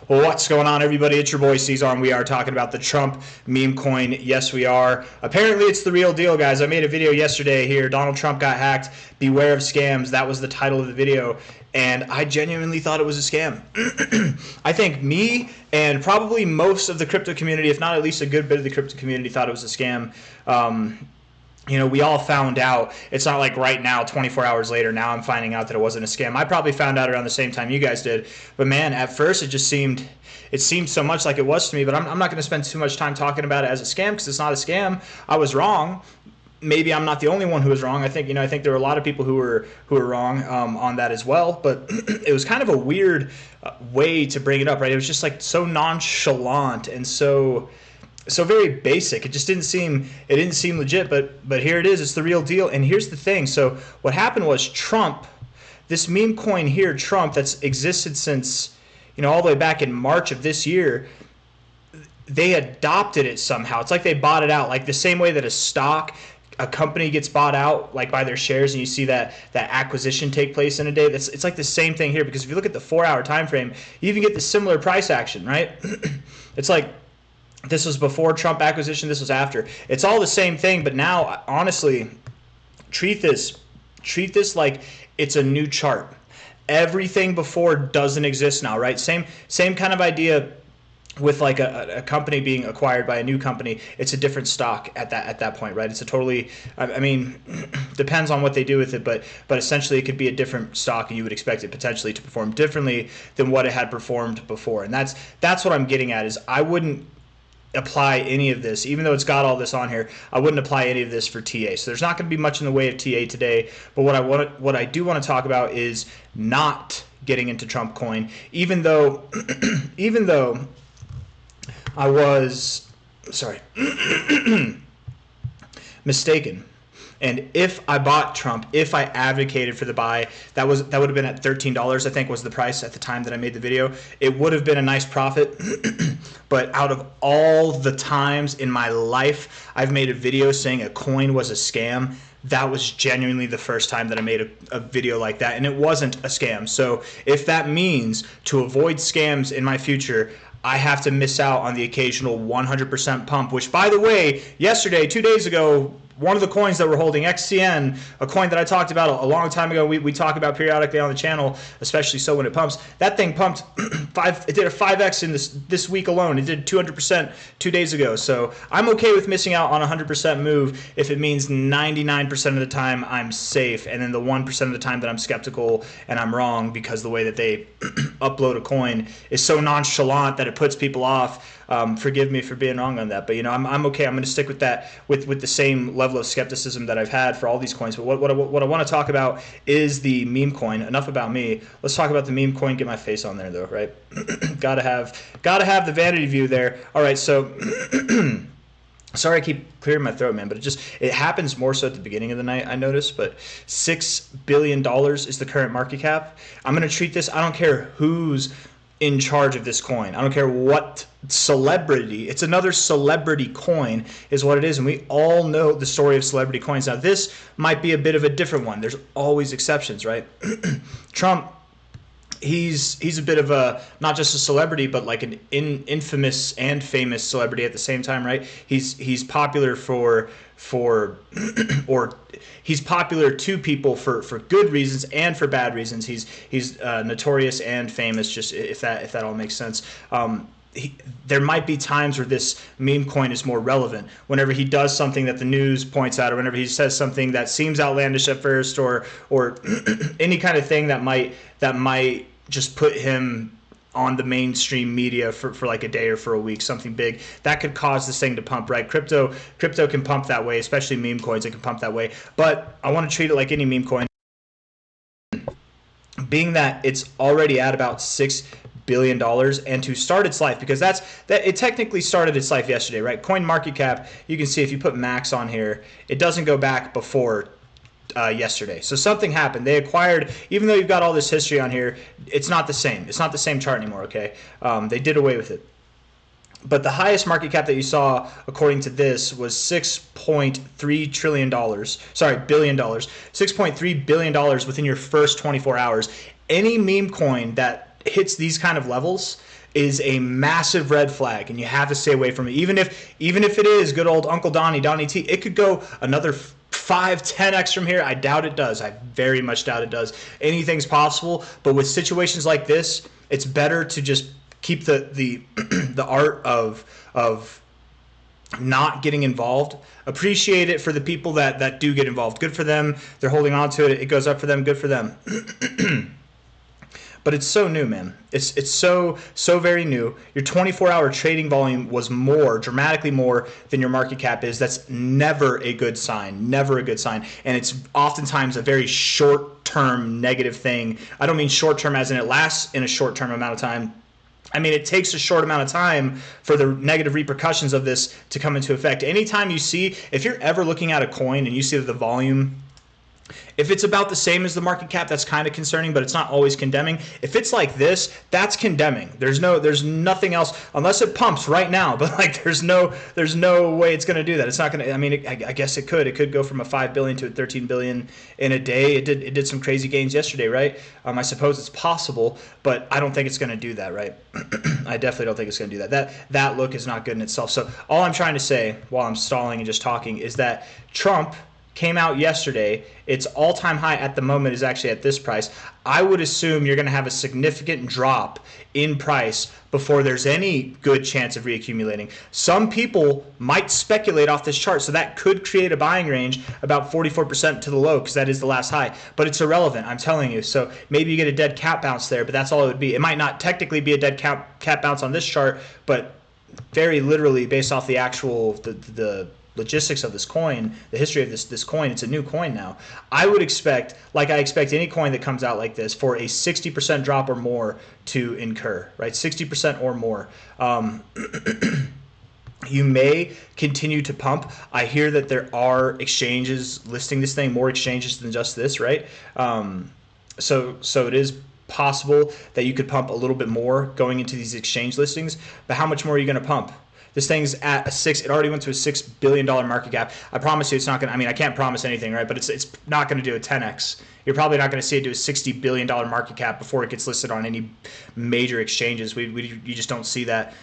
Well, what's going on, everybody? It's your boy C-Zar, and we are talking about the Trump meme coin. Yes, we are. Apparently, it's the real deal, guys. I made a video yesterday here. Donald Trump got hacked. Beware of scams. That was the title of the video, and I genuinely thought it was a scam. I think me and probably most of the crypto community, if not at least a good bit of the crypto community, thought it was a scam. You know, we all found out. It's not like right now, 24 hours later, now I'm finding out that it wasn't a scam. I probably found out around the same time you guys did. But man, at first it seemed so much like it was to me, but I'm not going to spend too much time talking about it as a scam because it's not a scam. I was wrong. Maybe I'm not the only one who was wrong. I think there were a lot of people who were wrong on that as well. But it was kind of a weird way to bring it up, right? It was just like so nonchalant and so very basic. It just didn't seem legit, but here it is. It's the real deal. And here's the thing. So what happened was Trump, this meme coin here, Trump, that's existed since, all the way back in March of this year, they adopted it somehow. It's like they bought it out, like the same way that a company gets bought out, like by their shares, and you see that acquisition take place in a day. It's like the same thing here, because if you look at the 4-hour time frame, you even get the similar price action, right? It's like, this was before Trump acquisition, this was after. It's all the same thing, but now, honestly, treat this like it's a new chart. Everything before doesn't exist now, right? Same kind of idea with like a company being acquired by a new company. It's a different stock at that point, right? It's a totally, I mean, depends on what they do with it, but essentially it could be a different stock, and you would expect it potentially to perform differently than what it had performed before. And that's what I'm getting at, is I wouldn't apply any of this, even though it's got all this on here. I wouldn't apply any of this for TA. So there's not going to be much in the way of TA today. But what I do want to talk about is not getting into Trump coin, even though I was mistaken. And if I bought Trump, if I advocated for the buy, that would have been at $13, I think was the price at the time that I made the video. It would have been a nice profit. But out of all the times in my life I've made a video saying a coin was a scam, that was genuinely the first time that I made a video like that, and it wasn't a scam. So if that means to avoid scams in my future, I have to miss out on the occasional 100% pump, which, by the way, yesterday, 2 days ago, one of the coins that we're holding, XCN, a coin that I talked about a long time ago, we talk about periodically on the channel, especially so when it pumps. That thing pumped it did a 5x in this week alone. It did 200% 2 days ago. So I'm okay with missing out on a 100% move if it means 99% of the time I'm safe, and then the 1% of the time that I'm skeptical and I'm wrong, because the way that they upload a coin is so nonchalant that it puts people off. Forgive me for being wrong on that, but I'm okay. I'm going to stick with that, with the same level of skepticism that I've had for all these coins. But what I want to talk about is the meme coin. Enough about me. Let's talk about the meme coin. Get my face on there though, right? gotta have the vanity view there. All right, so sorry I keep clearing my throat, man, but it happens more so at the beginning of the night, I noticed. But $6 billion is the current market cap. I'm going to treat this, I don't care who's in charge of this coin. I don't care what celebrity. It's another celebrity coin is what it is, and we all know the story of celebrity coins. Now, this might be a bit of a different one. There's always exceptions, right? Trump, he's a bit of a, not just a celebrity, but like an infamous and famous celebrity at the same time, right? He's popular or he's popular to people for good reasons and for bad reasons. He's notorious and famous, just if that all makes sense. There might be times where this meme coin is more relevant, whenever he does something that the news points out, or whenever he says something that seems outlandish at first, or any kind of thing that might just put him on the mainstream media for like a day or for a week, something big that could cause this thing to pump, right? Crypto can pump that way, especially meme coins. It can pump that way, but I want to treat it like any meme coin, being that it's already at about $6 billion, and to start its life, because it technically started its life yesterday, right? Coin market cap, you can see if you put max on here, it doesn't go back before yesterday. So something happened. They acquired, even though you've got all this history on here, it's not the same. It's not the same chart anymore, okay? They did away with it. But the highest market cap that you saw, according to this, was $6.3 trillion. Sorry, billion dollars. $6.3 billion within your first 24 hours. Any meme coin that hits these kind of levels is a massive red flag, and you have to stay away from it. Even if it is good old Uncle Donnie T, it could go another 5, 10x from here. I doubt it does. I very much doubt it does. Anything's possible, but with situations like this, it's better to just keep the art of not getting involved. Appreciate it for the people that do get involved. Good for them. They're holding on to it. It goes up for them. Good for them. But it's so new, man. It's so very new. Your 24-hour trading volume was dramatically more than your market cap is. That's never a good sign. Never a good sign. And it's oftentimes a very short-term negative thing. I don't mean short-term as in it lasts in a short-term amount of time. I mean, it takes a short amount of time for the negative repercussions of this to come into effect. Anytime you see, if you're ever looking at a coin and you see that the volume, if it's about the same as the market cap, that's kind of concerning, but it's not always condemning. If it's like this, that's condemning. There's nothing else unless it pumps right now. But like, there's no way it's going to do that. It's not going to. I mean, I guess it could. It could go from a 5 billion to a 13 billion in a day. It did some crazy gains yesterday, right? I suppose it's possible, but I don't think it's going to do that, right? I definitely don't think it's going to do that. That look is not good in itself. So all I'm trying to say while I'm stalling and just talking is that Trump came out yesterday. Its all-time high at the moment is actually at this price. I would assume you're going to have a significant drop in price before there's any good chance of reaccumulating. Some people might speculate off this chart, so that could create a buying range about 44% to the low, because that is the last high. But it's irrelevant, I'm telling you. So maybe you get a dead cat bounce there, but that's all it would be. It might not technically be a dead cat bounce on this chart, but very literally based off the actual the logistics of this coin, the history of this coin, it's a new coin now. I would expect, like I expect any coin that comes out like this, for a 60% drop or more to incur, right? 60% or more. You may continue to pump. I hear that there are exchanges listing this thing, more exchanges than just this, right? So it is possible that you could pump a little bit more going into these exchange listings, but how much more are you going to pump? This thing's at it already went to a $6 billion market cap. I promise you it's not going to, I mean, I can't promise anything, right? But it's not going to do a 10x. You're probably not going to see it do a $60 billion market cap before it gets listed on any major exchanges. You just don't see that.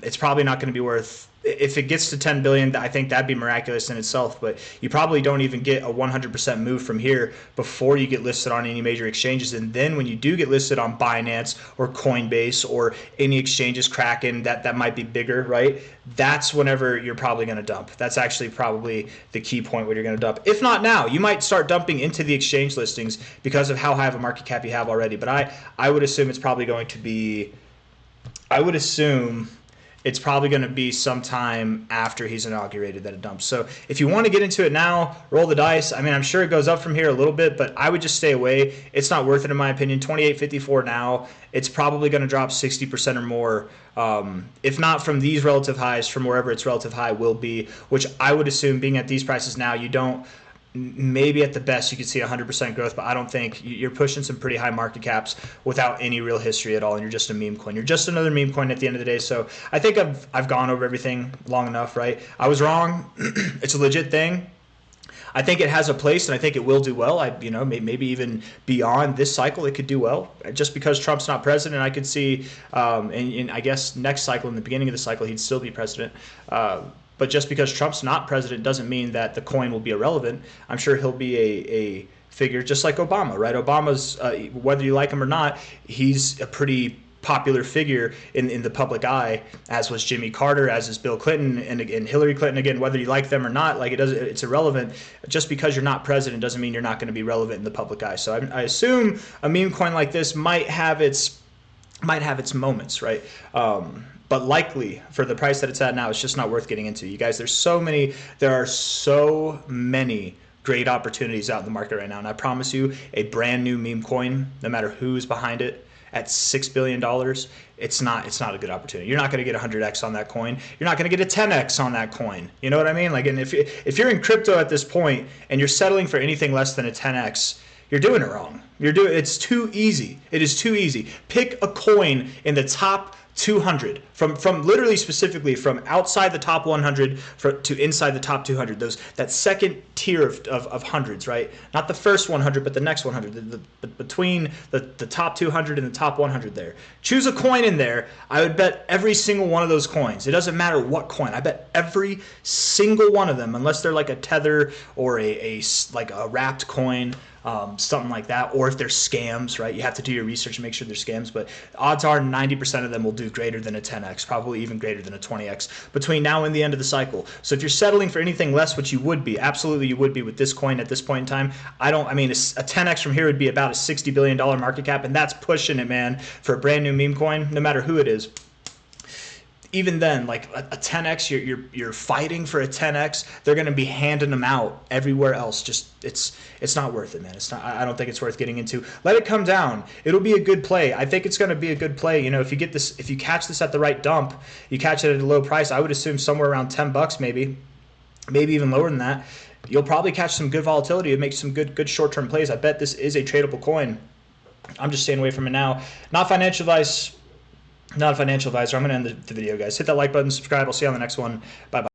It's probably not going to be worth, if it gets to 10 billion, I think that'd be miraculous in itself, but you probably don't even get a 100% move from here before you get listed on any major exchanges. And then when you do get listed on Binance or Coinbase or any exchanges, Kraken, that might be bigger, right? That's whenever you're probably going to dump. That's actually probably the key point where you're going to dump. If not now, you might start dumping into the exchange listings because of how high of a market cap you have already. But I would assume it's probably going to be, it's probably going to be sometime after he's inaugurated that it dumps. So if you want to get into it now, roll the dice. I mean, I'm sure it goes up from here a little bit, but I would just stay away. It's not worth it in my opinion. 28.54 now. It's probably going to drop 60% or more. If not from these relative highs, from wherever its relative high will be, which I would assume being at these prices now, you don't. Maybe at the best you could see 100% growth, but I don't think you're pushing some pretty high market caps without any real history at all, and you're just a meme coin. You're just another meme coin at the end of the day. So I think I've gone over everything long enough, right? I was wrong. It's a legit thing. I think it has a place, and I think it will do well. Maybe even beyond this cycle, it could do well. Just because Trump's not president, I could see, and I guess next cycle, in the beginning of the cycle, he'd still be president. But just because Trump's not president doesn't mean that the coin will be irrelevant. I'm sure he'll be a figure just like Obama, right? Obama's, whether you like him or not, he's a pretty popular figure in the public eye, as was Jimmy Carter, as is Bill Clinton, and Hillary Clinton. Again, whether you like them or not, it's irrelevant. Just because you're not president doesn't mean you're not going to be relevant in the public eye. So I assume a meme coin like this might have its moments, right? But likely, for the price that it's at now, it's just not worth getting into. You guys, there are so many great opportunities out in the market right now. And I promise you, a brand new meme coin, no matter who's behind it, at $6 billion, it's not a good opportunity. You're not going to get 100x on that coin. You're not going to get a 10x on that coin. You know what I mean? And if you're in crypto at this point and you're settling for anything less than a 10x, you're doing it wrong. It's too easy. It is too easy. Pick a coin in the top 200 from literally specifically from outside the top 100 to inside the top 200, that second tier of hundreds, right? Not the first 100 but the next 100, between the top 200 and the top 100 there. Choose a coin in there. I would bet every single one of those coins. It doesn't matter what coin. I bet every single one of them, unless they're like a tether or like a wrapped coin, something like that, or if they're scams, right? You have to do your research and make sure they're scams, but odds are 90% of them will do greater than a 10x, probably even greater than a 20x between now and the end of the cycle. So if you're settling for anything less, which you would be, absolutely you would be with this coin at this point in time. I mean, a 10x from here would be about a $60 billion market cap, and that's pushing it, man, for a brand new meme coin, no matter who it is. Even then, like a 10x, you're fighting for a 10x. They're going to be handing them out everywhere else. Just it's not worth it, man. It's not. I don't think it's worth getting into. Let it come down. It'll be a good play. I think it's going to be a good play. You know, if you catch this at the right dump, you catch it at a low price. I would assume somewhere around $10, maybe even lower than that. You'll probably catch some good volatility and make some good short-term plays. I bet this is a tradable coin. I'm just staying away from it now. Not financial advice. Not a financial advisor. I'm going to end the video, guys. Hit that like button, subscribe. I'll see you on the next one. Bye-bye.